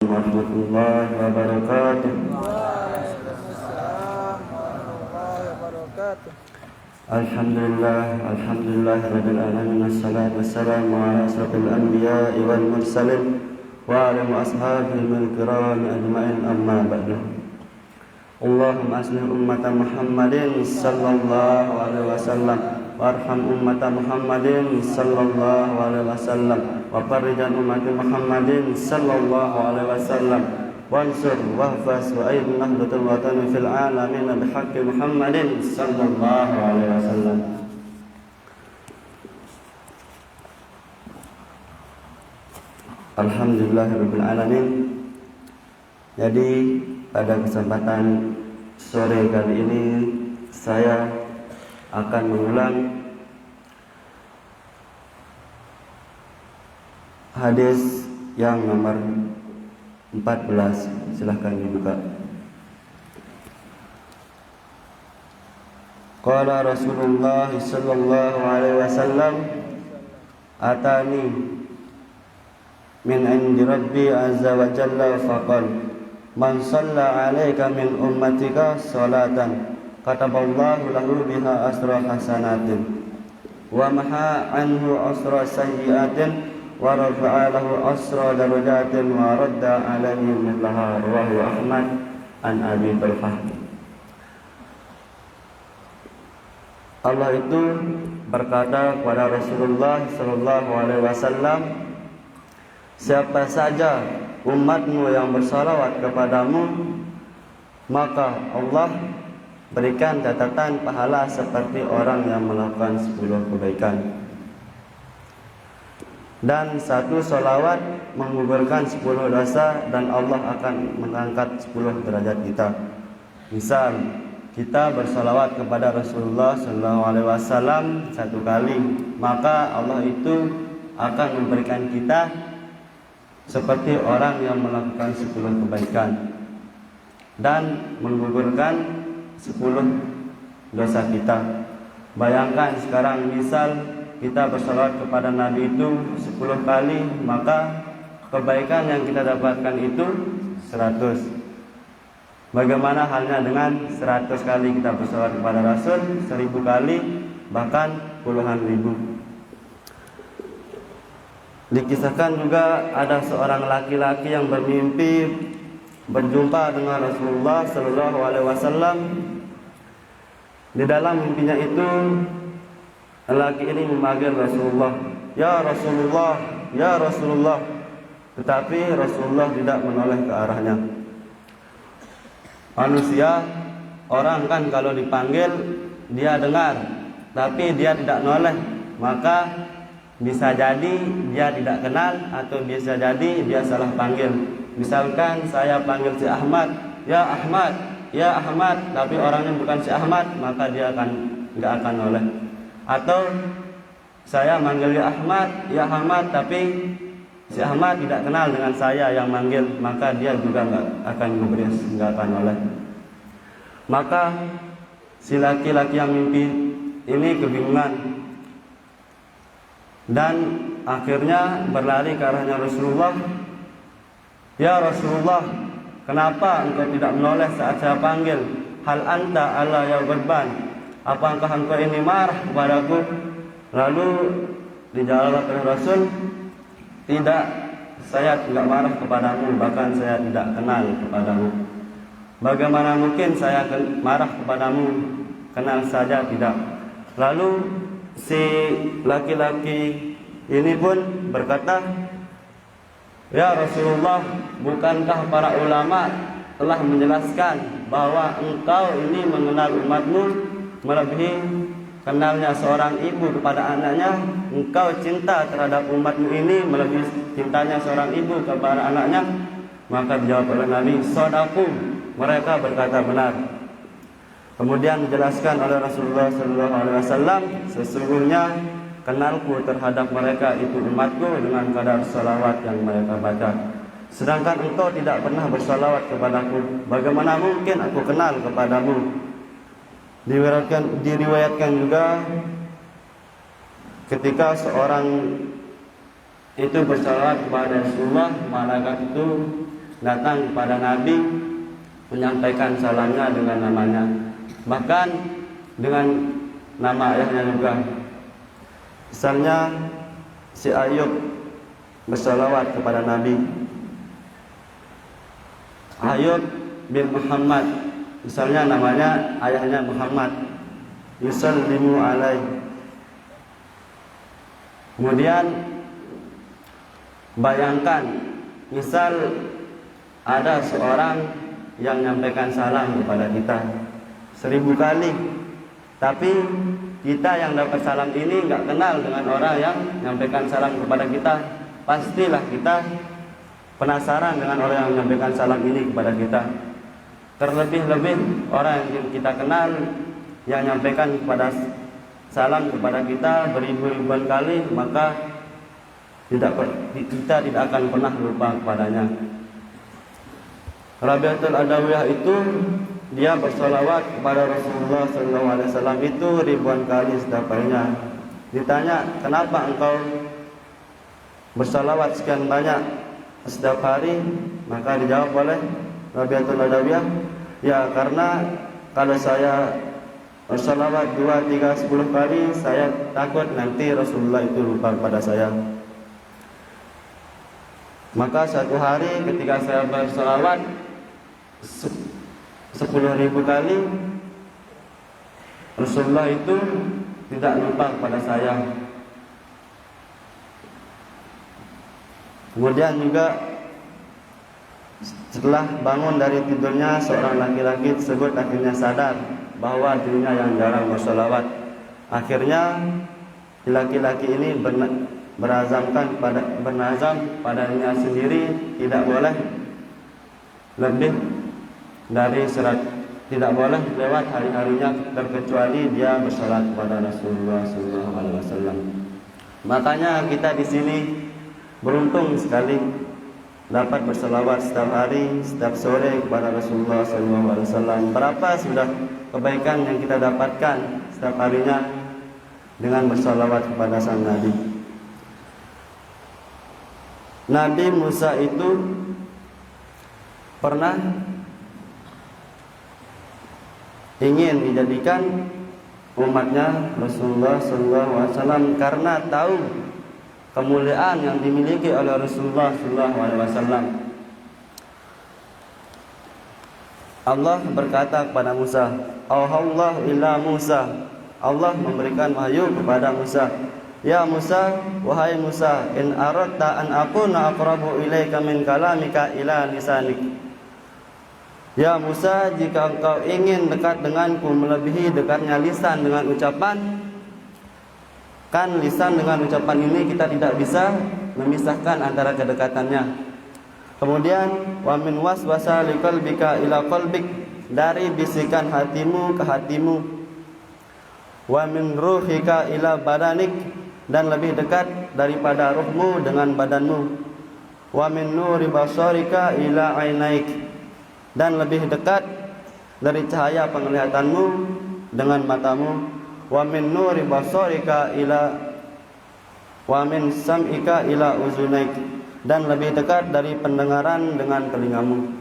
warahmatullahi wabarakatuh. Waalaikumsalam warahmatullahi wabarakatuh. Alhamdulillah rabbil alamin, wassalatu wassalamu ala asrofil anbiya'i wal mursalin wa ala ashabihil kiram ajma'in, amma ba'du. Allahumma aslih ummata Muhammadin sallallahu alaihi wasallam warham ummata Muhammadin sallallahu alaihi wasallam wa farrijan ummati Muhammadin sallallahu alaihi wasallam wansur wahfaz wa ayyid nahdlatul watani fil alamin bihaqqi Muhammadin sallallahu alaihi wasallam. Alhamdulillahirabbil alamin. Jadi pada kesempatan sore kali ini saya akan mengulang hadis yang nomor 14. Silahkan dibuka. Qala Rasulullah sallallahu alaihi wasallam, atani min indi rabbi azza wa jalla faqala man shalla 'alaika min ummatika salatan kataballahu lahu biha asra hasanatin wa maha anhu asra sayyi'atin wa rafa'a lahu asra darajatin wa radda 'alaihi mithlaha, rawahu Ahmad an Abi Talhah. Allah itu berkata kepada Rasulullah sallallahu alaihi wasallam, siapa saja umatmu yang bersalawat kepadamu, maka Allah berikan catatan pahala seperti orang yang melakukan 10 kebaikan. Dan satu salawat menggugurkan 10 dosa, dan Allah akan mengangkat 10 derajat kita. Misal kita bersalawat kepada Rasulullah SAW 1 kali, maka Allah itu akan memberikan kita seperti orang yang melakukan 10 kebaikan dan menggugurkan 10 dosa kita. Bayangkan sekarang misal kita bersalawat kepada Nabi itu 10 kali, maka kebaikan yang kita dapatkan itu 100. Bagaimana halnya dengan 100 kali kita bersalawat kepada Rasul, 1000 kali, bahkan puluhan ribu. Dikisahkan juga ada seorang laki-laki yang bermimpi berjumpa dengan Rasulullah sallallahu alaihi wasallam. Di dalam mimpinya itu lelaki ini memanggil Rasulullah, "Ya Rasulullah, ya Rasulullah." Tetapi Rasulullah tidak menoleh ke arahnya. Manusia, orang kan kalau dipanggil dia dengar, tapi dia tidak noleh, maka bisa jadi dia tidak kenal atau bisa jadi dia salah panggil. Misalkan saya panggil si Ahmad, "Ya Ahmad, ya Ahmad," tapi orangnya bukan si Ahmad, maka dia nggak akan noleh. Atau saya manggil ya Ahmad, tapi si Ahmad tidak kenal dengan saya yang manggil, maka dia juga nggak akan noleh. Maka si laki-laki yang mimpi ini kebingungan dan akhirnya berlari ke arahnya Rasulullah. "Ya Rasulullah, kenapa engkau tidak menoleh saat saya panggil? Hal anta ala ya berban? Apakah engkau ini marah kepadaku?" Lalu dijawab oleh Rasul, "Tidak, saya tidak marah kepadamu, bahkan saya tidak kenal kepadamu. Bagaimana mungkin saya marah kepadamu? Kenal saja tidak." Lalu si laki-laki ini pun berkata, "Ya Rasulullah, bukankah para ulama telah menjelaskan bahwa engkau ini mengenal umatmu melebihi kenalnya seorang ibu kepada anaknya? Engkau cinta terhadap umatmu ini melebihi cintanya seorang ibu kepada anaknya?" Maka dijawab oleh Nabi, "Shadaku," mereka berkata benar. Kemudian dijelaskan oleh Rasulullah SAW, "Sesungguhnya kenalku terhadap mereka itu umatku dengan kadar salawat yang mereka baca. Sedangkan engkau tidak pernah bersalawat kepadaku, bagaimana mungkin aku kenal kepadamu?" Diriwayatkan juga ketika seorang itu bersalawat kepada Rasulullah, malaikat itu datang kepada Nabi menyampaikan salamnya dengan namanya, bahkan dengan nama ayahnya juga. Misalnya si Ayub bersalawat kepada Nabi, Ayub bin Muhammad, misalnya namanya ayahnya Muhammad, yusallimu alaih. Kemudian bayangkan, misal ada seorang yang menyampaikan salam kepada kita 1000 kali, tapi kita yang dapat salam ini nggak kenal dengan orang yang menyampaikan salam kepada kita. Pastilah kita penasaran dengan orang yang menyampaikan salam ini kepada kita. Terlebih-lebih orang yang kita kenal yang menyampaikan salam kepada kita beribu-ribuan kali, maka kita tidak akan pernah lupa kepadanya. Rabi'atul Adawiyah itu dia bersolawat kepada Rasulullah SAW itu ribuan kali setiap harinya. Ditanya, kenapa engkau bersolawat sekian banyak setiap hari? Maka dijawab oleh Rabi'atul Adawiyah, ya karena kalau saya bersolawat 2, 3, 10 kali, saya takut nanti Rasulullah itu lupa kepada saya. Maka satu hari ketika saya bersolawat 10.000 kali, Rasulullah itu tidak lupa kepada saya. Kemudian juga setelah bangun dari tidurnya, seorang laki-laki tersebut akhirnya sadar bahwa dirinya yang jarang bersolawat. Akhirnya laki-laki ini bernazam pada dirinya sendiri tidak boleh lebih dari tidak boleh lewat hari-harinya terkecuali dia bersalat kepada Rasulullah SAW. Makanya kita di sini beruntung sekali dapat berselawat setiap hari, setiap sore kepada Rasulullah SAW. Berapa sudah kebaikan yang kita dapatkan setiap harinya dengan berselawat kepada sang Nabi. Nabi Musa itu pernah ingin dijadikan umatnya Rasulullah SAW karena tahu kemuliaan yang dimiliki oleh Rasulullah SAW. Allah berkata kepada Musa, "Auhallahu ila Musa." Allah memberikan wahyu kepada Musa, "Ya Musa, wahai Musa, in aradta an akuna aqrabu ilaika min kalamika ila lisanik." Ya Musa, jika engkau ingin dekat denganku melebihi dekatnya lisan dengan ucapan, kan lisan dengan ucapan ini kita tidak bisa memisahkan antara kedekatannya. Kemudian wa min waswasa liqalbika ila qalbik, dari bisikan hatimu ke hatimu. Wa min ruhika ila badanik, dan lebih dekat daripada ruhmu dengan badanmu. Wa min nuri basarika ila ainaik, dan lebih dekat dari cahaya penglihatanmu dengan matamu. Wa min nuri basarika ila wa min sam'ika ila uzunaik, dan lebih dekat dari pendengaran dengan telingamu.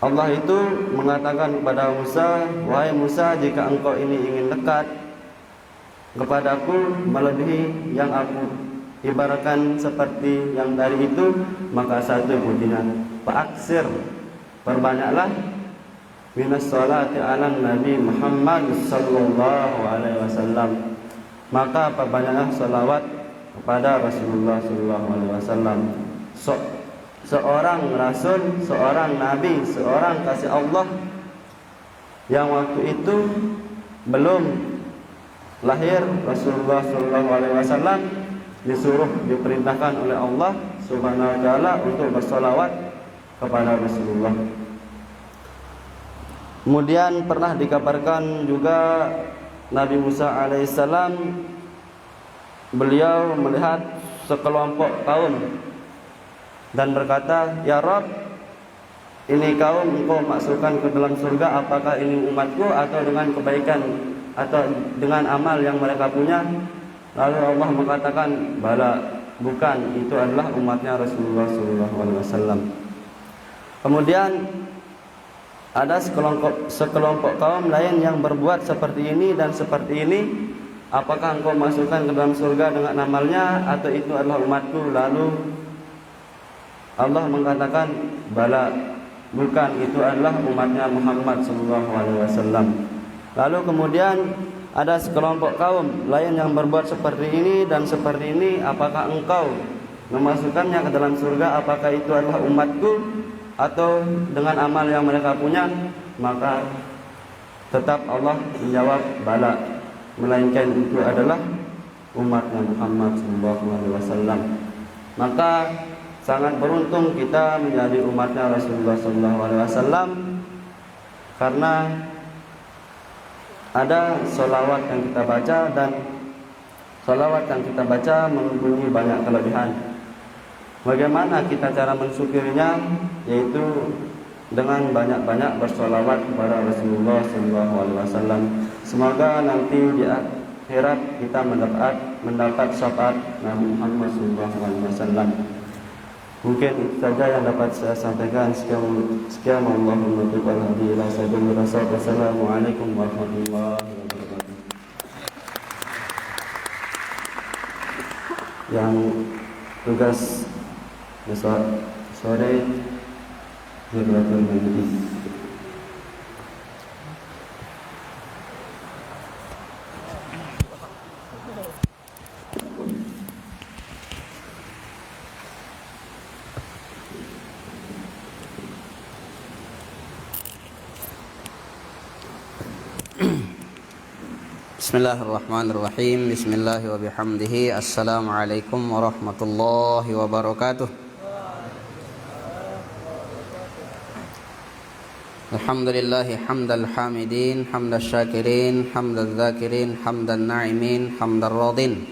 Allah itu mengatakan kepada Musa, "Wahai Musa, jika engkau ini ingin dekat kepadaku melebihi yang aku ibaratkan seperti yang dari itu, maka satu bunyinya, fa'aksir, perbanyaklah minas sholati ala Nabi Muhammad sallallahu alaihi wasallam." Maka perbanyaklah salawat kepada Rasulullah sallallahu alaihi wasallam. Seorang rasul, seorang nabi, seorang kasih Allah yang waktu itu belum lahir, Rasulullah sallallahu alaihi wasallam diperintahkan oleh Allah Subhanahu wa taala untuk bersolawat kepada Rasulullah. Kemudian pernah dikabarkan juga Nabi Musa alaihissalam, beliau melihat sekelompok kaum dan berkata, "Ya Rabb, ini kaum engkau masukkan ke dalam surga, apakah ini umatku atau dengan kebaikan atau dengan amal yang mereka punya?" Lalu Allah mengatakan, "Bala, bukan, itu adalah umatnya Rasulullah SAW. Kemudian ada sekelompok kaum lain yang berbuat seperti ini dan seperti ini. Apakah engkau masukkan ke dalam surga dengan amalnya, atau itu adalah umatku? Lalu Allah mengatakan, bala, bukan, itu adalah umatnya Muhammad SAW. Lalu kemudian ada sekelompok kaum lain yang berbuat seperti ini dan seperti ini. Apakah engkau memasukkannya ke dalam surga? Apakah itu adalah umatku atau dengan amal yang mereka punya? Maka tetap Allah menjawab, bala, melainkan itu adalah umatnya Muhammad SAW. Maka sangat beruntung kita menjadi umatnya Rasulullah SAW, karena ada sholawat yang kita baca, dan sholawat yang kita baca mempunyai banyak kelebihan. Bagaimana kita cara mensyukurinya? Yaitu dengan banyak-banyak bersholawat kepada Rasulullah SAW. Semoga nanti di akhirat kita mendapat syafaat Nabi Muhammad SAW. Mungkin itu saja yang dapat saya sampaikan. Sekian Allahumma taufiq hadi ila sabil rasul. Wassalamualaikum warahmatullahi wabarakatuh. Yang tugas besok sore Zikratul Majlis. Bismillahirrahmanirrahim. Bismillahi wa bihamdihi. Assalamualaikum warahmatullahi wabarakatuh. Alhamdulillahi hamdal hamidin, hamdal syakirin, hamdal dzakirin, hamdal na'imin, hamdal radin,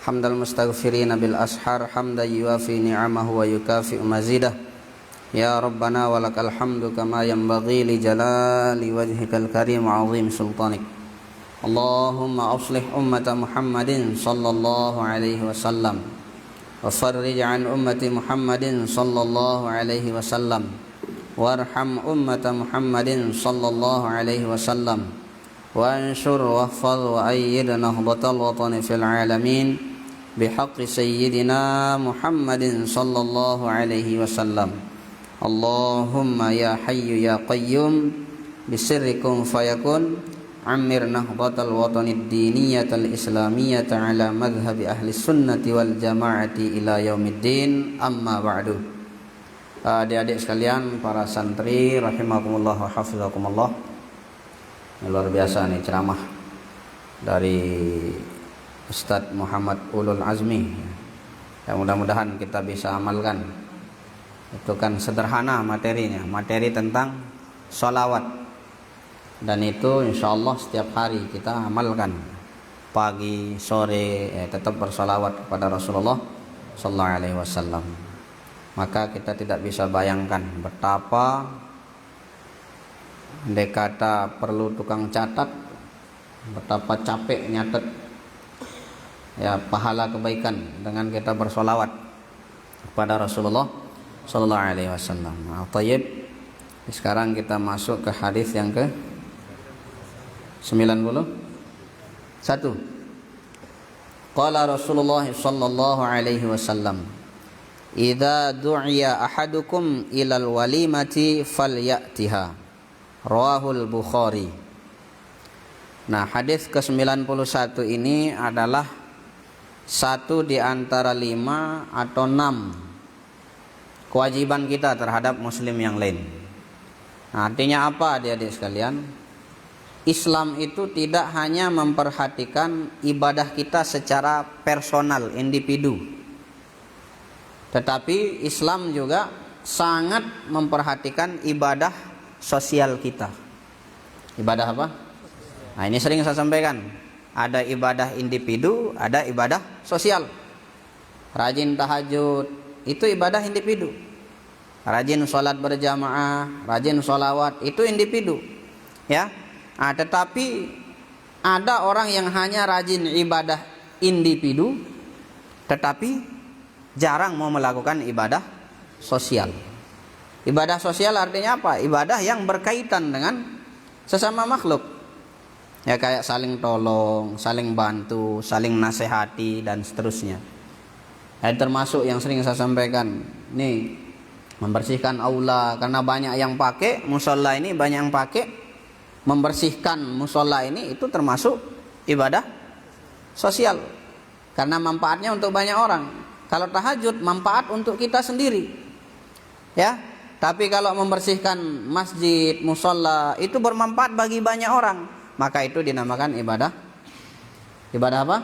hamdal mustaghfirin bil ashar, hamdan yuafi ni'amahu wa yukafi mazidah. Ya Rabbana walakal hamdu kama yanbaghi li jalali wajhikal karim wa 'azim sultanik. Allahumma aslih ummata Muhammadin sallallahu alaihi wasallam wa farrij an ummati Muhammadin sallallahu alaihi wasallam warham ummata Muhammadin sallallahu alaihi wasallam wa anshur wahfaz wa ayyid nahbatal watani fil alamin bihaqqi sayyidina Muhammadin sallallahu alaihi wasallam. Allahumma ya hayyu ya qayyum bisirrikum fayakun Amir nahbatal watanid diniyatal islamiyata ala madhhabi ahli sunnati wal jama'ati ila yaumiddin, amma ba'du. Adik-adik sekalian, para santri rahimakumullah wa hafizakumullah. Luar biasa nih ceramah dari Ustadz Muhammad Ulul Azmi. Ya, mudah-mudahan kita bisa amalkan. Itu kan sederhana materinya, materi tentang sholawat. Dan itu insya Allah setiap hari kita amalkan, pagi, sore, tetap bersolawat kepada Rasulullah Sallallahu Alaihi Wasallam. Maka kita tidak bisa bayangkan betapa andai kata perlu tukang catat, betapa capek nyatet ya pahala kebaikan dengan kita bersolawat kepada Rasulullah Sallallahu Alaihi Wasallam. Tayyib. Sekarang kita masuk ke hadis yang ke 91. Qala Rasulullah sallallahu alaihi wasallam, "Idza du'iya ahadukum ilal walimati falyatiha." Rawahul Bukhari. Nah, hadis ke-91 ini adalah satu di antara 5 atau 6 kewajiban kita terhadap muslim yang lain. Nah, artinya apa adik-adik sekalian? Islam itu tidak hanya memperhatikan ibadah kita secara personal, individu, tetapi Islam juga sangat memperhatikan ibadah sosial kita. Ibadah apa? Nah, ini sering saya sampaikan. Ada ibadah individu, ada ibadah sosial. Rajin tahajud, itu ibadah individu. Rajin sholat berjamaah, rajin sholawat, itu individu. Ya. Nah, tetapi ada orang yang hanya rajin ibadah individu, tetapi jarang mau melakukan ibadah sosial. Ibadah sosial artinya apa? Ibadah yang berkaitan dengan sesama makhluk. Ya kayak saling tolong, saling bantu, saling nasihati dan seterusnya. Termasuk yang sering saya sampaikan, nih membersihkan aula, karena banyak yang pakai musola ini, banyak yang pakai membersihkan musola ini, itu termasuk ibadah sosial karena manfaatnya untuk banyak orang. Kalau tahajud manfaat untuk kita sendiri, ya. Tapi kalau membersihkan masjid, musola itu bermanfaat bagi banyak orang, maka itu dinamakan ibadah apa?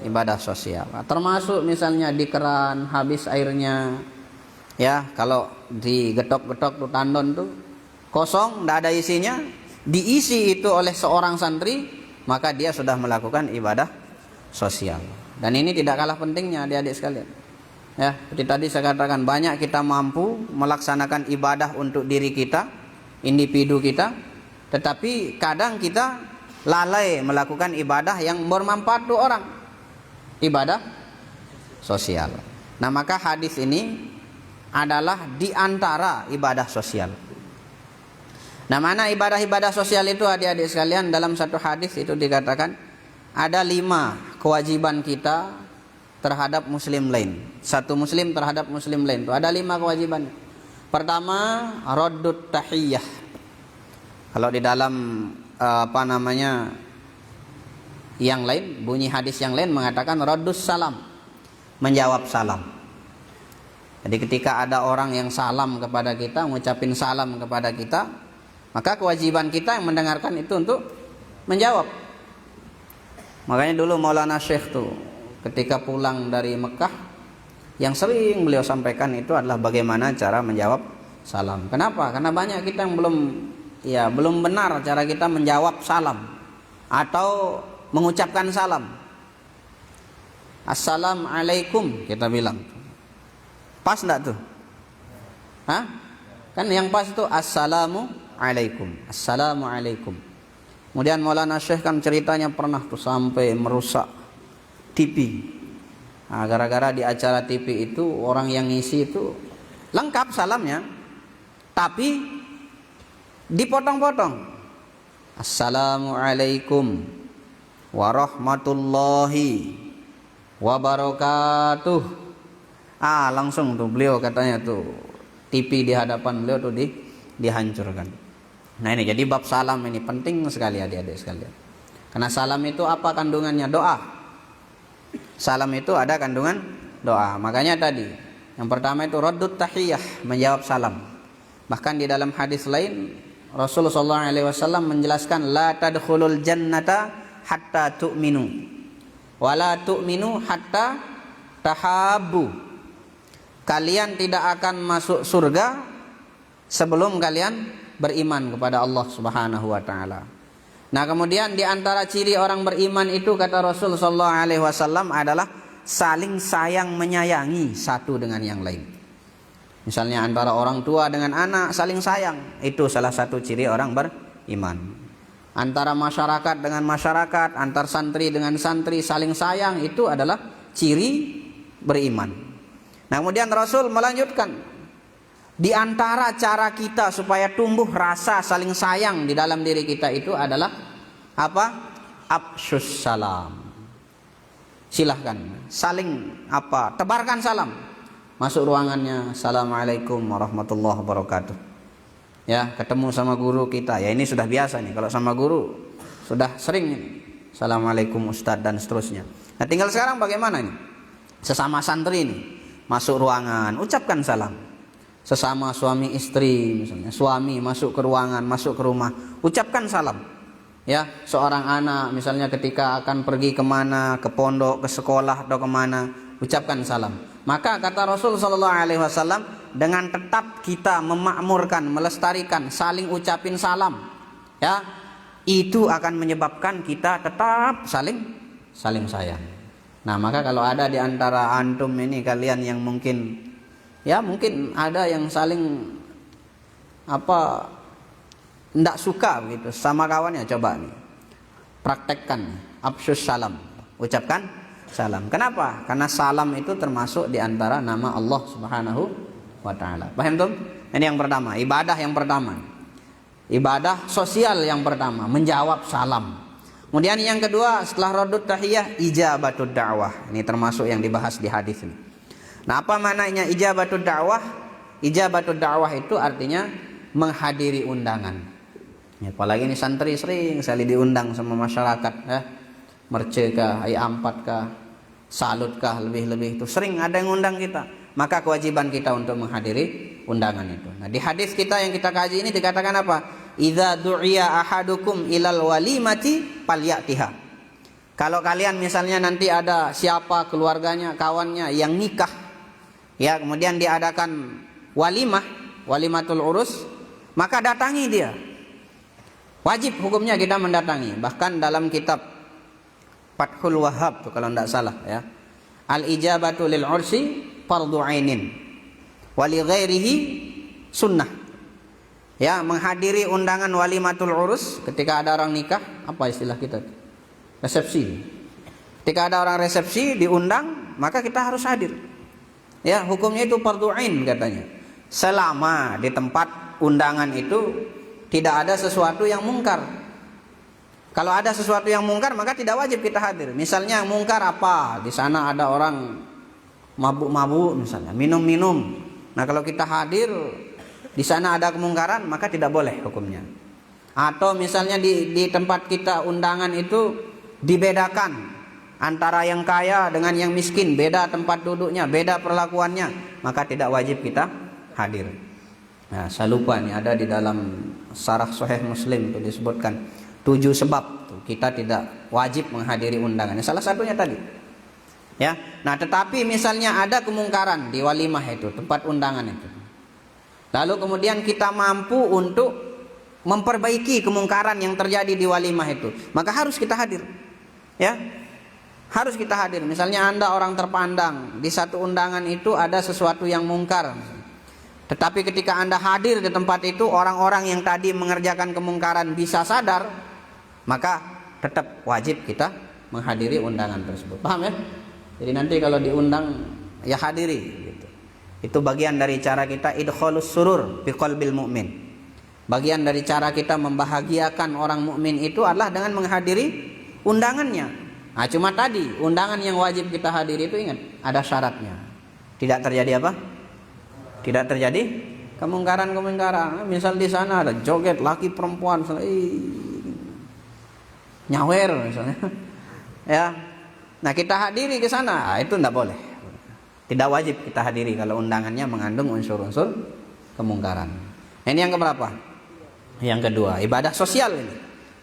Ibadah sosial. Termasuk misalnya di keran habis airnya, ya, kalau digetok-getok tuh tandon tuh kosong, tidak ada isinya, diisi itu oleh seorang santri, maka dia sudah melakukan ibadah sosial. Dan ini tidak kalah pentingnya adik-adik sekalian. Ya, seperti tadi saya katakan, banyak kita mampu melaksanakan ibadah untuk diri kita, individu kita, tetapi kadang kita lalai melakukan ibadah yang bermanfaat untuk orang, ibadah sosial. Nah, maka hadis ini adalah di antara ibadah sosial. Nah, mana ibadah-ibadah sosial itu adik-adik sekalian? Dalam satu hadis itu dikatakan ada 5 kewajiban kita terhadap muslim lain. Satu muslim terhadap muslim lain itu ada 5 kewajiban. Pertama, raddut tahiyyah. Kalau di dalam yang lain, bunyi hadis yang lain mengatakan raddus salam, menjawab salam. Jadi ketika ada orang yang salam kepada kita, mengucapin salam kepada kita, maka kewajiban kita yang mendengarkan itu untuk menjawab. Makanya dulu Maulana Syekh tuh ketika pulang dari Mekah, yang sering beliau sampaikan itu adalah bagaimana cara menjawab salam. Kenapa? Karena banyak kita yang belum benar cara kita menjawab salam atau mengucapkan salam. Assalamualaikum kita bilang. Pas enggak tuh? Hah? Kan yang pas itu assalamualaikum. Assalamualaikum. Kemudian Maulana Syekh kan ceritanya pernah tuh sampai merusak TV. Nah, gara-gara di acara TV itu orang yang ngisi itu lengkap salamnya, tapi dipotong-potong. Assalamualaikum warahmatullahi wabarakatuh. Langsung tuh beliau katanya tuh TV di hadapan beliau tuh dihancurkan. Nah, ini jadi bab salam ini penting sekali adik-adik sekalian. Karena salam itu apa kandungannya? Doa. Salam itu ada kandungan doa. Makanya tadi yang pertama itu raddut tahiyyah, menjawab salam. Bahkan di dalam hadis lain Rasulullah SAW menjelaskan la tadkhulul jannata hatta tu'minu wa la tu'minu hatta tahabbu. Kalian tidak akan masuk surga sebelum kalian beriman kepada Allah Subhanahu wa taala. Nah, kemudian di antara ciri orang beriman itu kata Rasul sallallahu alaihi wasallam adalah saling sayang menyayangi satu dengan yang lain. Misalnya antara orang tua dengan anak saling sayang, itu salah satu ciri orang beriman. Antara masyarakat dengan masyarakat, antar santri dengan santri saling sayang, itu adalah ciri beriman. Nah, kemudian Rasul melanjutkan, di antara cara kita supaya tumbuh rasa saling sayang di dalam diri kita itu adalah apa? Afsyus salam. Silahkan saling tebarkan salam. Masuk ruangannya, assalamualaikum warahmatullahi wabarakatuh. Ya, ketemu sama guru kita, ya ini sudah biasa nih. Kalau sama guru sudah sering nih, assalamualaikum ustadz dan seterusnya. Nah, tinggal sekarang bagaimana nih? Sesama santri nih, masuk ruangan, ucapkan salam. Sesama suami istri, misalnya suami masuk ke ruangan, masuk ke rumah, ucapkan salam. Ya, seorang anak misalnya ketika akan pergi kemana, ke pondok, ke sekolah atau kemana, ucapkan salam. Maka kata Rasul sallallahu alaihi wasallam, dengan tetap kita memakmurkan, melestarikan, saling ucapin salam, ya, itu akan menyebabkan kita tetap saling sayang. Nah, maka kalau ada di antara antum ini kalian yang mungkin ada yang saling tidak suka begitu sama kawannya, coba nih praktekkan afsyus salam, ucapkan salam. Kenapa? Karena salam itu termasuk di antara nama Allah Subhanahu wa taala. Paham tuh? Ini yang pertama, ibadah yang pertama. Ibadah sosial yang pertama, menjawab salam. Kemudian yang kedua, setelah radut tahiyah, ijabatud da'wah. Ini termasuk yang dibahas di hadis ini. Nah, apa maknanya ijabatud da'wah? Ijabatud da'wah itu artinya menghadiri undangan. Ya, apalagi ini santri sering sekali diundang sama masyarakat, ya. Merce kah, ai ampat kah, salut kah, lebih-lebih itu sering ada yang undang kita. Maka kewajiban kita untuk menghadiri undangan itu. Nah, di hadis kita yang kita kaji ini dikatakan apa? Idza du'iya ahadukum ilal walimati falyatiha. Kalau kalian misalnya nanti ada siapa keluarganya, kawannya yang nikah, ya, kemudian diadakan walimah, walimatul urus, maka datangi dia. Wajib hukumnya kita mendatangi. Bahkan dalam kitab Fathul Wahhab tuh kalau tidak salah, ya. Al-ijabatu lil ursi fardhu ainin wa li ghairihi sunnah. Ya, menghadiri undangan walimatul urus ketika ada orang nikah, apa istilah kita? Resepsi. Ketika ada orang resepsi diundang, maka kita harus hadir. Ya, hukumnya itu fardhu ain katanya. Selama di tempat undangan itu tidak ada sesuatu yang mungkar. Kalau ada sesuatu yang mungkar, maka tidak wajib kita hadir. Misalnya mungkar apa? Di sana ada orang mabuk-mabuk misalnya, minum-minum. Nah, kalau kita hadir di sana ada kemungkaran, maka tidak boleh hukumnya. Atau misalnya di tempat kita undangan itu dibedakan antara yang kaya dengan yang miskin, beda tempat duduknya, beda perlakuannya, maka tidak wajib kita hadir. Nah, saya lupa nih, ada di dalam Syarah Sahih Muslim itu disebutkan 7 sebab tuh kita tidak wajib menghadiri undangannya. Salah satunya tadi. Ya. Nah, tetapi misalnya ada kemungkaran di walimah itu, tempat undangan itu. Lalu kemudian kita mampu untuk memperbaiki kemungkaran yang terjadi di walimah itu, maka harus kita hadir. Ya. Harus kita hadir. Misalnya Anda orang terpandang, di satu undangan itu ada sesuatu yang mungkar. Tetapi ketika Anda hadir di tempat itu, orang-orang yang tadi mengerjakan kemungkaran bisa sadar, maka tetap wajib kita menghadiri undangan tersebut. Paham ya? Jadi nanti kalau diundang, ya hadiri gitu. Itu bagian dari cara kita idkhalus surur fi qalbil mu'min. Bagian dari cara kita membahagiakan orang mukmin itu adalah dengan menghadiri undangannya. Nah, cuma tadi undangan yang wajib kita hadiri itu ingat ada syaratnya. Tidak terjadi apa? Tidak terjadi kemungkaran-kemungkaran. Misal di sana ada joget laki perempuan, nyawer misalnya. Ya. Nah, kita hadiri ke sana, itu tidak boleh. Tidak wajib kita hadiri kalau undangannya mengandung unsur-unsur kemungkaran. Ini yang keberapa? Yang kedua, ibadah sosial ini,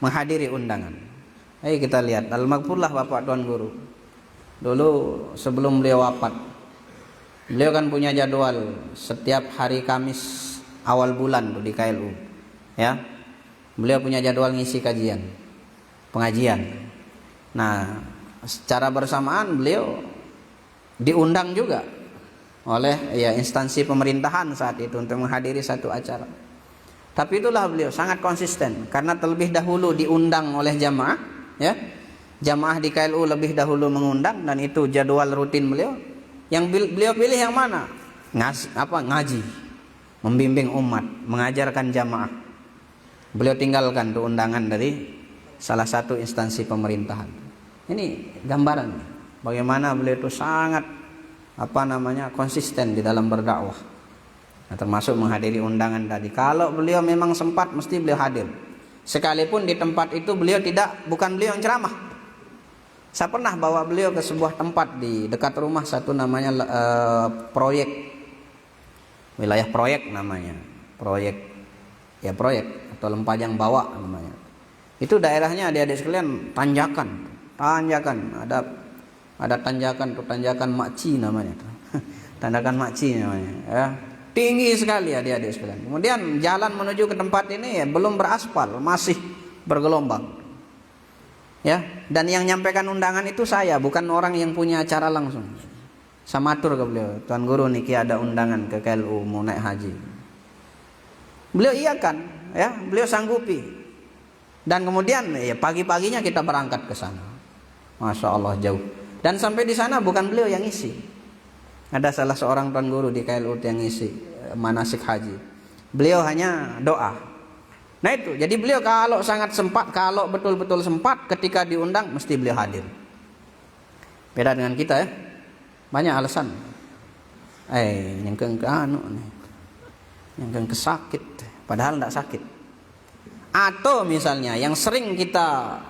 menghadiri undangan. Ayo kita lihat, Al-Maghfurlah Bapak Tuan Guru. Dulu sebelum beliau wafat, beliau kan punya jadwal setiap hari Kamis awal bulan tuh di KLU. Ya. Beliau punya jadwal ngisi kajian, pengajian. Nah, secara bersamaan beliau diundang juga oleh ya instansi pemerintahan saat itu untuk menghadiri satu acara. Tapi itulah beliau sangat konsisten karena terlebih dahulu diundang oleh jamaah, ya. Jamaah di KLU lebih dahulu mengundang dan itu jadwal rutin beliau. Yang beliau pilih yang mana? Ngaji, membimbing umat, mengajarkan jamaah. Beliau tinggalkan tuh undangan dari salah satu instansi pemerintahan. Ini gambaran bagaimana beliau itu sangat konsisten di dalam berdakwah. Nah, termasuk menghadiri undangan tadi. Kalau beliau memang sempat, mesti beliau hadir. Sekalipun di tempat itu bukan beliau yang ceramah. Saya pernah bawa beliau ke sebuah tempat di dekat rumah satu namanya proyek, wilayah proyek namanya, proyek atau Lempajang Bawah namanya. Itu daerahnya adik-adik sekalian tanjakan, ada tanjakan Makci namanya, tanjakan Makci namanya, ya. Tinggi sekali adik-adik sekalian. Kemudian jalan menuju ke tempat ini ya, belum beraspal, masih bergelombang. Ya, dan yang nyampaikan undangan itu saya, bukan orang yang punya acara langsung. Saya matur ke beliau, Tuan Guru niki ada undangan ke KLU mau naik haji. Beliau iyakan, ya, beliau sanggupi. Dan kemudian ya pagi-paginya kita berangkat ke sana. Masya Allah jauh. Dan sampai di sana bukan beliau yang isi. Ada salah seorang tuan guru di KLUT yang isi manasik haji. Beliau hanya doa. Nah itu, jadi beliau kalau sangat sempat, kalau betul-betul sempat ketika diundang mesti beliau hadir. Beda dengan kita ya. Banyak alasan. Nyengkeng ke anu nih. Nyengkeng ke sakit, padahal enggak sakit. Atau misalnya yang sering kita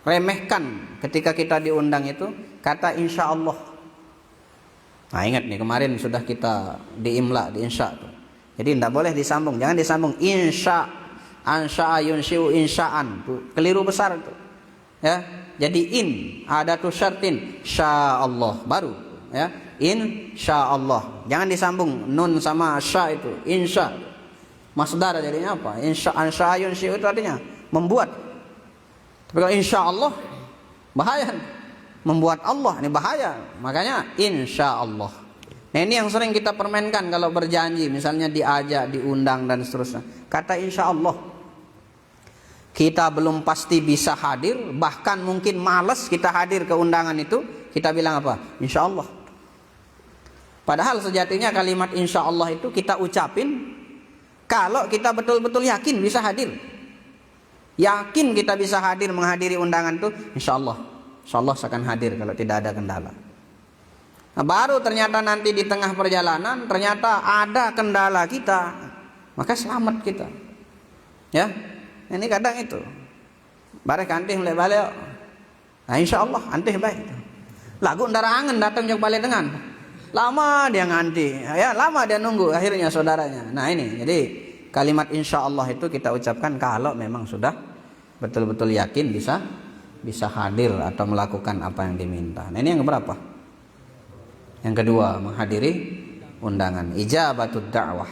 remehkan ketika kita diundang itu kata insya Allah. Nah ingat nih kemarin sudah kita diimla di insya tuh. Jadi tidak boleh disambung, jangan disambung insya, ansya yunsyu insyaan tuh keliru besar itu. Ya, jadi in ada tuh syartin sya Allah baru ya insya Allah, jangan disambung nun sama sya itu insya. Masdar jadinya apa? Insya ansya yunsyu itu artinya membuat. Tapi kalau insya Allah bahaya, membuat Allah ini bahaya. Makanya insya Allah. Nah ini yang sering kita permainkan kalau berjanji, misalnya diajak, diundang dan seterusnya. Kata insya Allah. Kita belum pasti bisa hadir, bahkan mungkin malas kita hadir ke undangan itu, kita bilang apa? Insya Allah. Padahal sejatinya kalimat insya Allah itu kita ucapin kalau kita betul-betul yakin bisa hadir. Yakin kita bisa hadir menghadiri undangan itu, insya Allah saya akan hadir kalau tidak ada kendala. Nah, baru ternyata nanti di tengah perjalanan ternyata ada kendala kita, maka selamat kita. Ya, ini kadang itu. Barek antih mulai balik. Nah, insya Allah antih baik. Lagu ndara angen datang jauh balik dengan. Lama dia nganti, ya lama dia nunggu akhirnya saudaranya. Nah ini, jadi kalimat insya Allah itu kita ucapkan kalau memang sudah betul-betul yakin bisa hadir atau melakukan apa yang diminta. Nah ini yang keberapa? Yang kedua, menghadiri undangan, ijabatud da'wah.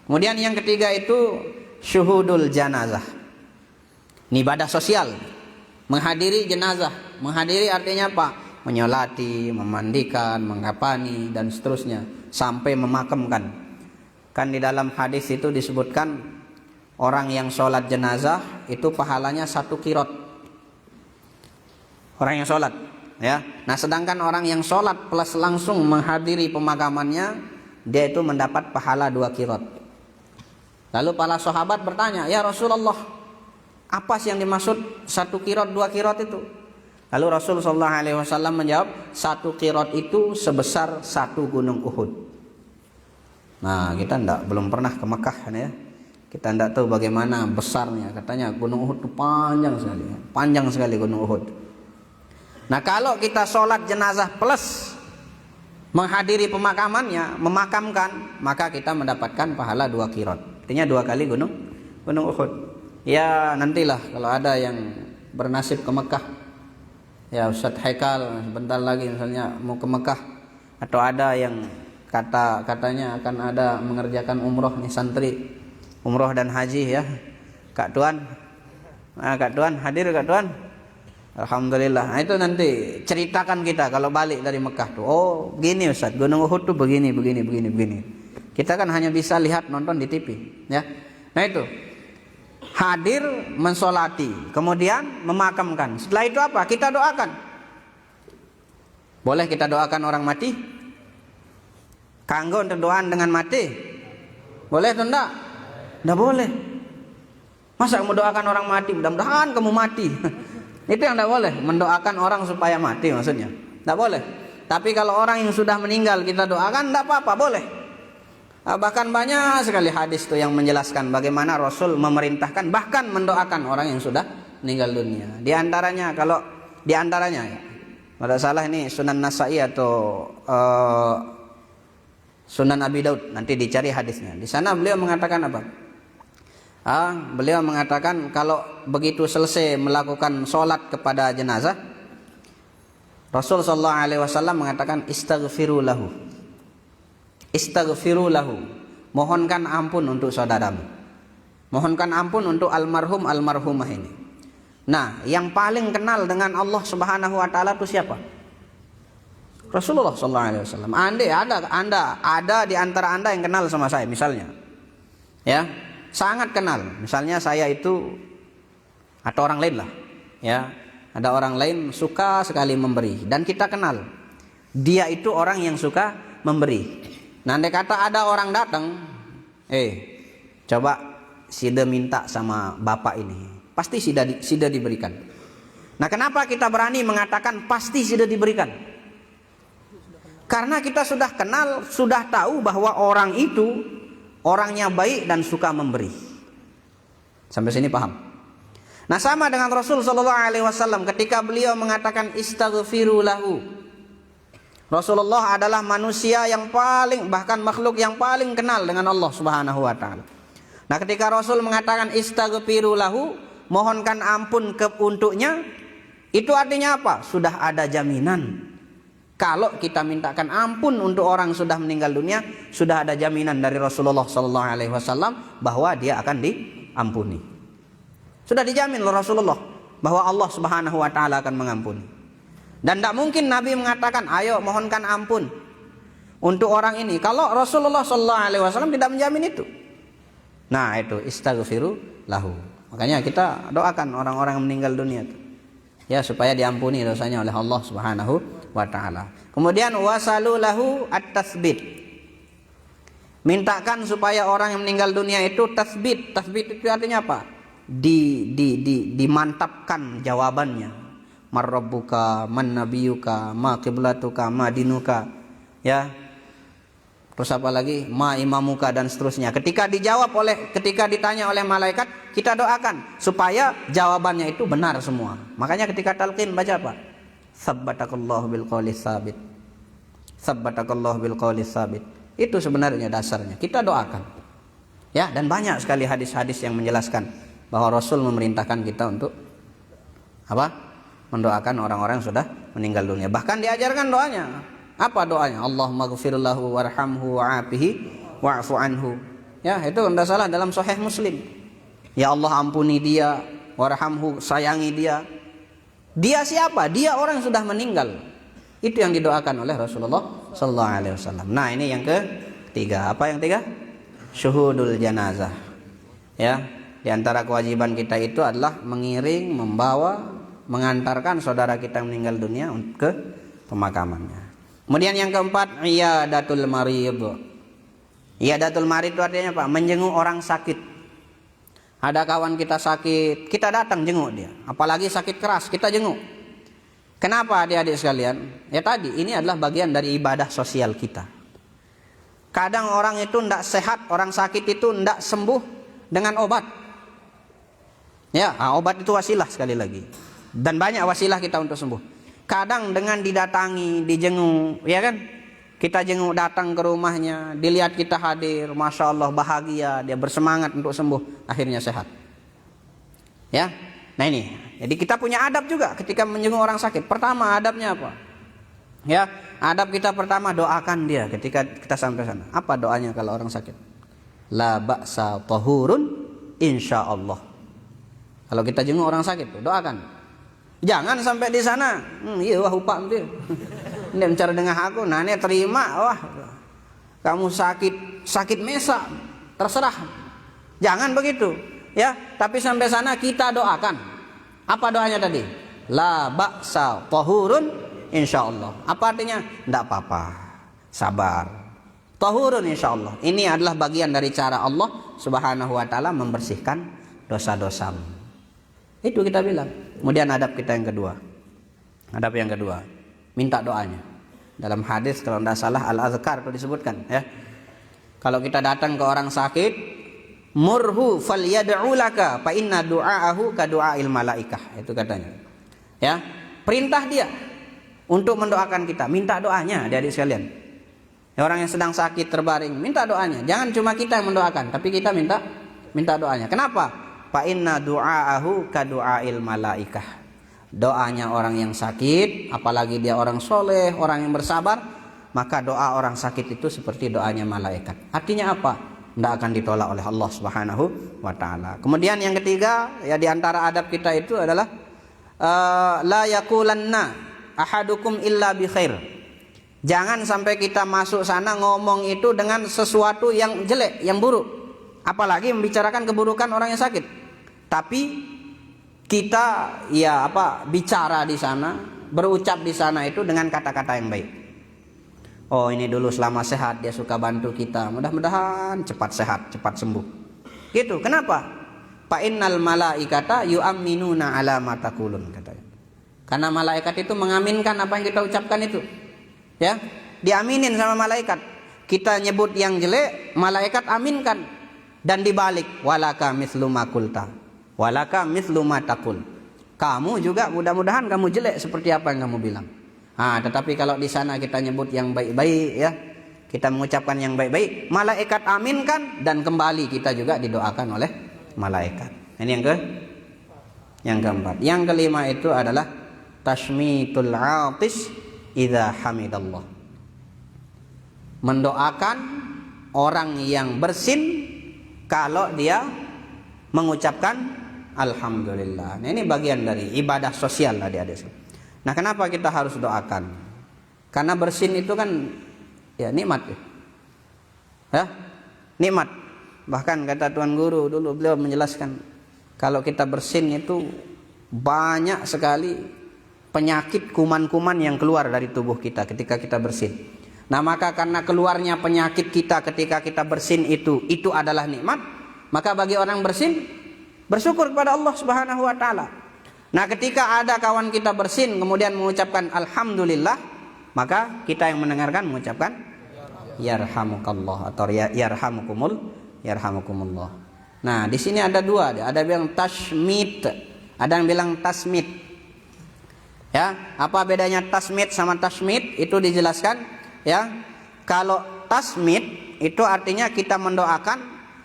Kemudian yang ketiga itu syuhudul janazah. Ini ibadah sosial, menghadiri jenazah. Menghadiri artinya apa? Menyolati, memandikan, mengkafani dan seterusnya sampai memakamkan. Kan di dalam hadis itu disebutkan orang yang sholat jenazah itu pahalanya 1 qirot. Orang yang sholat, ya. Nah sedangkan orang yang sholat plus langsung menghadiri pemakamannya, dia itu mendapat pahala 2 qirot. Lalu para sahabat bertanya, ya Rasulullah, apa sih yang dimaksud 1 qirot 2 qirot itu? Lalu Rasul sallallahu alaihi wasallam menjawab, 1 qirot itu sebesar 1 gunung Uhud. Nah, kita belum pernah ke Mekah ya. Kita tidak tahu bagaimana besarnya. Katanya gunung Uhud itu panjang sekali gunung Uhud. Nah, kalau kita sholat jenazah plus menghadiri pemakamannya, memakamkan, maka kita mendapatkan pahala 2 qirot. Artinya 2 kali gunung Uhud. Ya, nantilah kalau ada yang bernasib ke Mekah. Ya Ustadz Haikal sebentar lagi misalnya mau ke Mekah, atau ada yang katanya akan ada mengerjakan umroh nih santri, umroh dan haji ya. Kak Tuan hadir Kak Tuan. Alhamdulillah. Nah, itu nanti ceritakan kita kalau balik dari Mekah tuh. Oh gini Ustadz, gunung Uhud tuh begini. Kita kan hanya bisa lihat nonton di TV ya. Nah itu hadir, mensolati, kemudian memakamkan. Setelah itu apa? Kita doakan. Boleh kita doakan orang mati? Kanggo untuk doaan dengan mati? Boleh atau enggak? Enggak boleh. Masa kamu doakan orang mati? Mudah-mudahan kamu mati. Itu yang enggak boleh. Mendoakan orang supaya mati maksudnya. Enggak boleh. Tapi kalau orang yang sudah meninggal kita doakan, enggak apa-apa, boleh. Bahkan banyak sekali hadis tuh yang menjelaskan bagaimana Rasul memerintahkan bahkan mendoakan orang yang sudah meninggal dunia. Di antaranya ya, kalau salah ini Sunan Nasai atau Sunan Abi Daud, nanti dicari hadisnya. Di sana beliau mengatakan apa? Beliau mengatakan kalau begitu selesai melakukan sholat kepada jenazah, Rasul sallallahu alaihi wasallam mengatakan istaghfiru lahu, mohonkan ampun untuk saudaramu, mohonkan ampun untuk almarhum almarhumah ini. Nah, yang paling kenal dengan Allah Subhanahu wa taala itu siapa? Rasulullah sallallahu alaihi wasallam. Andai ada di antara Anda yang kenal sama saya misalnya. Ya, sangat kenal. Misalnya saya itu atau orang lain lah, ya. Ada orang lain suka sekali memberi dan kita kenal. Dia itu orang yang suka memberi. Nanti kata ada orang datang, coba Sida minta sama bapak ini, pasti Sida diberikan. Nah, kenapa kita berani mengatakan pasti Sida diberikan? Karena kita sudah kenal, sudah tahu bahwa orang itu orangnya baik dan suka memberi. Sampai sini paham? Nah, sama dengan Rasul sallallahu alaihi wasallam ketika beliau mengatakan istaghfiru lahu. Rasulullah adalah manusia yang paling, bahkan makhluk yang paling kenal dengan Allah Subhanahu wa taala. Nah, ketika Rasul mengatakan istaghfiru lahu, mohonkan ampun untuknya, itu artinya apa? Sudah ada jaminan. Kalau kita mintakan ampun untuk orang sudah meninggal dunia, sudah ada jaminan dari Rasulullah sallallahu alaihi wasallam bahwa dia akan diampuni. Sudah dijamin oleh Rasulullah bahwa Allah Subhanahu wa taala akan mengampuni. Dan tidak mungkin Nabi mengatakan, "Ayo mohonkan ampun untuk orang ini." Kalau Rasulullah sallallahu alaihi wasallam tidak menjamin itu. Nah, itu istaghfiru lahu. Makanya kita doakan orang-orang yang meninggal dunia itu. Ya, supaya diampuni dosanya oleh Allah Subhanahu wa taala. Kemudian wasalu lahu at-tasbit. Mintakan supaya orang yang meninggal dunia itu tasbit. Tasbit itu artinya apa? Dimantapkan jawabannya. Marrabbuka, man nabiyuka, ma qiblatuka, ma dinuka. Ya. Terus apa lagi? Ma imamuka dan seterusnya. Ketika ditanya oleh malaikat, kita doakan supaya jawabannya itu benar semua. Makanya ketika talqin baca apa? Sabbatakallahu bil qawli tsabit. Sabbatakallahu bil qawli tsabit. Itu sebenarnya dasarnya. Kita doakan. Ya, dan banyak sekali hadis-hadis yang menjelaskan bahwa Rasul memerintahkan kita untuk apa? Mendoakan orang-orang yang sudah meninggal dunia. Bahkan diajarkan doanya. Apa doanya? Allahumma ghfir lahu warhamhu wa'afihi wa'fu anhu. Ya, itu tidak salah dalam Sahih Muslim. Ya Allah, ampuni dia, warhamhu, sayangi dia. Dia siapa? Dia orang yang sudah meninggal. Itu yang didoakan oleh Rasulullah sallallahu alaihi wasallam. Nah, ini yang ketiga. Apa yang ketiga? Syuhudul janazah. Ya. Di antara kewajiban kita itu adalah mengiring, membawa, mengantarkan saudara kita yang meninggal dunia ke pemakamannya. Kemudian yang keempat, iyadatul marid. Iyadatul marid itu artinya apa? Menjenguk orang sakit. Ada kawan kita sakit, kita datang jenguk dia. Apalagi sakit keras, kita jenguk. Kenapa adik-adik sekalian? Ya tadi, ini adalah bagian dari ibadah sosial kita. Kadang orang itu tidak sehat, orang sakit itu tidak sembuh dengan obat. Ya, obat itu wasilah sekali lagi. Dan banyak wasilah kita untuk sembuh. Kadang dengan didatangi, dijenguk, ya kan? Kita jenguk, datang ke rumahnya, dilihat kita hadir, Masya Allah bahagia, dia bersemangat untuk sembuh, akhirnya sehat. Ya, nah ini. Jadi kita punya adab juga ketika menjenguk orang sakit. Pertama adabnya apa? Ya, adab kita pertama doakan dia ketika kita sampai sana. Apa doanya kalau orang sakit? La ba'sa tahurun insyaallah. Kalau kita jenguk orang sakit, doakan. Jangan sampai di sana, iya wah upah dia. Dia mencari dengan aku, nah ini terima, wah kamu sakit mesa, terserah. Jangan begitu, ya. Tapi sampai sana kita doakan. Apa doanya tadi? La ba'sa tahurun insyaallah. Apa artinya? Tidak apa-apa, sabar. Tahurun insyaallah. Ini adalah bagian dari cara Allah Subhanahu wa taala membersihkan dosa-dosamu. Itu kita bilang. Kemudian adab kita yang kedua. Adab yang kedua, minta doanya. Dalam hadis kalau tidak salah al-azkar itu disebutkan, ya. Kalau kita datang ke orang sakit, murhu falyad'u laka fa inna du'aahu ka du'ail malaikah. Itu katanya. Ya, perintah dia untuk mendoakan kita, minta doanya adik-adik sekalian. Ya, orang yang sedang sakit terbaring, minta doanya. Jangan cuma kita yang mendoakan, tapi kita minta doanya. Kenapa? Fa inna du'aahu ka du'ail malaikah. Doanya orang yang sakit, apalagi dia orang soleh, orang yang bersabar, maka doa orang sakit itu seperti doanya malaikat. Artinya apa? Tidak akan ditolak oleh Allah Subhanahu wa taala. Kemudian yang ketiga, ya di antara adab kita itu adalah la yaqulanna ahadukum illa bi khair. Jangan sampai kita masuk sana ngomong itu dengan sesuatu yang jelek, yang buruk. Apalagi membicarakan keburukan orang yang sakit. Tapi kita bicara di sana, berucap di sana itu dengan kata-kata yang baik. Oh, ini dulu selama sehat dia suka bantu kita, mudah-mudahan cepat sehat, cepat sembuh. Gitu. Kenapa? Fa innal malaikata yu'minuna ala ma taqulun, katanya. Karena malaikat itu mengaminkan apa yang kita ucapkan itu. Ya, diaminin sama malaikat. Kita nyebut yang jelek, malaikat aminkan. Dan dibalik, walaka mithlu ma qulta. Walaka mithlu ma taqul. Kamu juga mudah-mudahan kamu jelek seperti apa yang kamu bilang. Tetapi kalau di sana kita nyebut yang baik-baik, ya, kita mengucapkan yang baik-baik, malaikat aminkan dan kembali kita juga didoakan oleh malaikat. Ini yang keempat. Yang kelima itu adalah tashmitul 'atis idza hamidallah. Mendoakan orang yang bersin kalau dia mengucapkan alhamdulillah. Nah, ini bagian dari ibadah sosial, adik-adik. Nah, kenapa kita harus doakan? Karena bersin itu kan ya nikmat. Ya, nikmat. Bahkan kata Tuan Guru dulu, beliau menjelaskan kalau kita bersin itu banyak sekali penyakit kuman-kuman yang keluar dari tubuh kita ketika kita bersin. Nah, maka karena keluarnya penyakit kita ketika kita bersin itu adalah nikmat, maka bagi orang bersin bersyukur kepada Allah Subhanahu wa taala. Nah, ketika ada kawan kita bersin kemudian mengucapkan alhamdulillah, maka kita yang mendengarkan mengucapkan yarhamukallah atau yarhamukumullah. Nah, di sini ada dua, ada yang tashmit, ada yang bilang tasmit. Ya, apa bedanya tasmit sama tashmit? Itu dijelaskan. Ya, kalau tasmit itu artinya kita mendoakan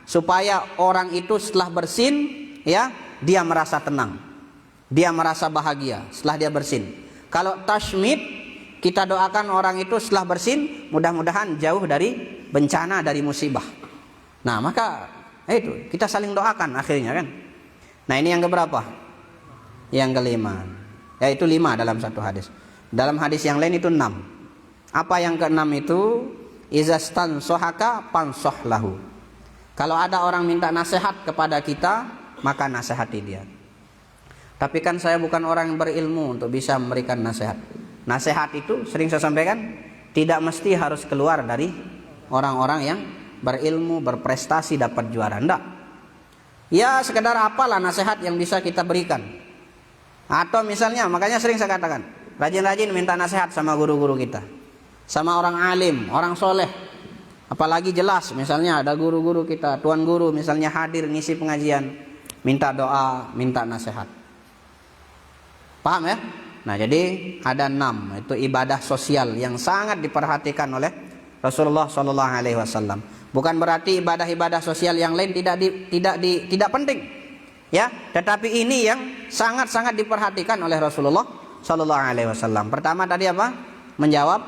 supaya orang itu setelah bersin, ya, dia merasa tenang, dia merasa bahagia setelah dia bersin. Kalau tashmit, kita doakan orang itu setelah bersin mudah-mudahan jauh dari bencana, dari musibah. Nah, maka itu kita saling doakan akhirnya kan. Nah, ini yang keberapa? Yang kelima. Yaitu 5 dalam satu hadis. Dalam hadis yang lain itu 6. Apa yang keenam itu? Izastan sohaka pansoh lahu. Kalau ada orang minta nasihat kepada kita, maka nasihati dia. Tapi kan saya bukan orang yang berilmu untuk bisa memberikan nasihat. Nasihat itu sering saya sampaikan, tidak mesti harus keluar dari orang-orang yang berilmu, berprestasi, dapat juara. Enggak. Ya, sekedar apalah nasihat yang bisa kita berikan. Atau misalnya, makanya sering saya katakan, rajin-rajin minta nasihat sama guru-guru kita, sama orang alim, orang soleh. Apalagi jelas misalnya ada guru-guru kita, tuan guru misalnya hadir ngisi pengajian, minta doa, minta nasihat. Paham ya? Nah, jadi ada 6, itu ibadah sosial yang sangat diperhatikan oleh Rasulullah SAW. Bukan berarti ibadah-ibadah sosial yang lain tidak penting, ya. Tetapi ini yang sangat-sangat diperhatikan oleh Rasulullah SAW. Pertama tadi apa? Menjawab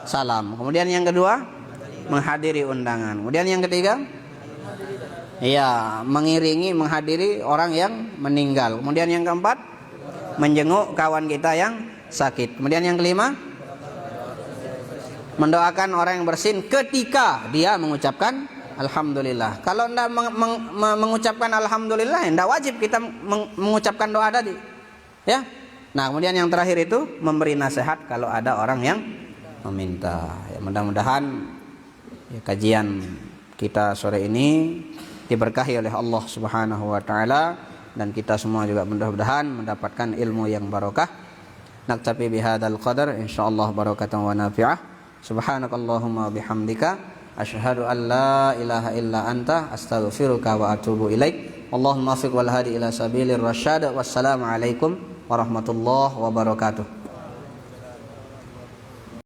salam. Kemudian yang kedua, menghadiri undangan. Kemudian yang ketiga, mengiringi, menghadiri orang yang meninggal. Kemudian yang keempat, menjenguk kawan kita yang sakit. Kemudian yang kelima, mendoakan orang yang bersin ketika dia mengucapkan alhamdulillah. Kalau tidak mengucapkan alhamdulillah, tidak wajib kita mengucapkan doa tadi, ya. Nah, kemudian yang terakhir itu memberi nasihat kalau ada orang yang meminta. Ya, mudah-mudahan ya, kajian kita sore ini diberkahi oleh Allah Subhanahu wa taala, dan kita semua juga mudah-mudahan mendapatkan ilmu yang barokah. Naktafi bihadzal qadar, insyaallah barakatan wa nafi'ah. Subhanakallahumma bihamdika asyhadu an la ilaha illa anta astaghfiruka wa atubu ilaik. Allahumma fiq wal hadi ila sabilir rasyad. Wassalamu alaikum warahmatullahi wabarakatuh.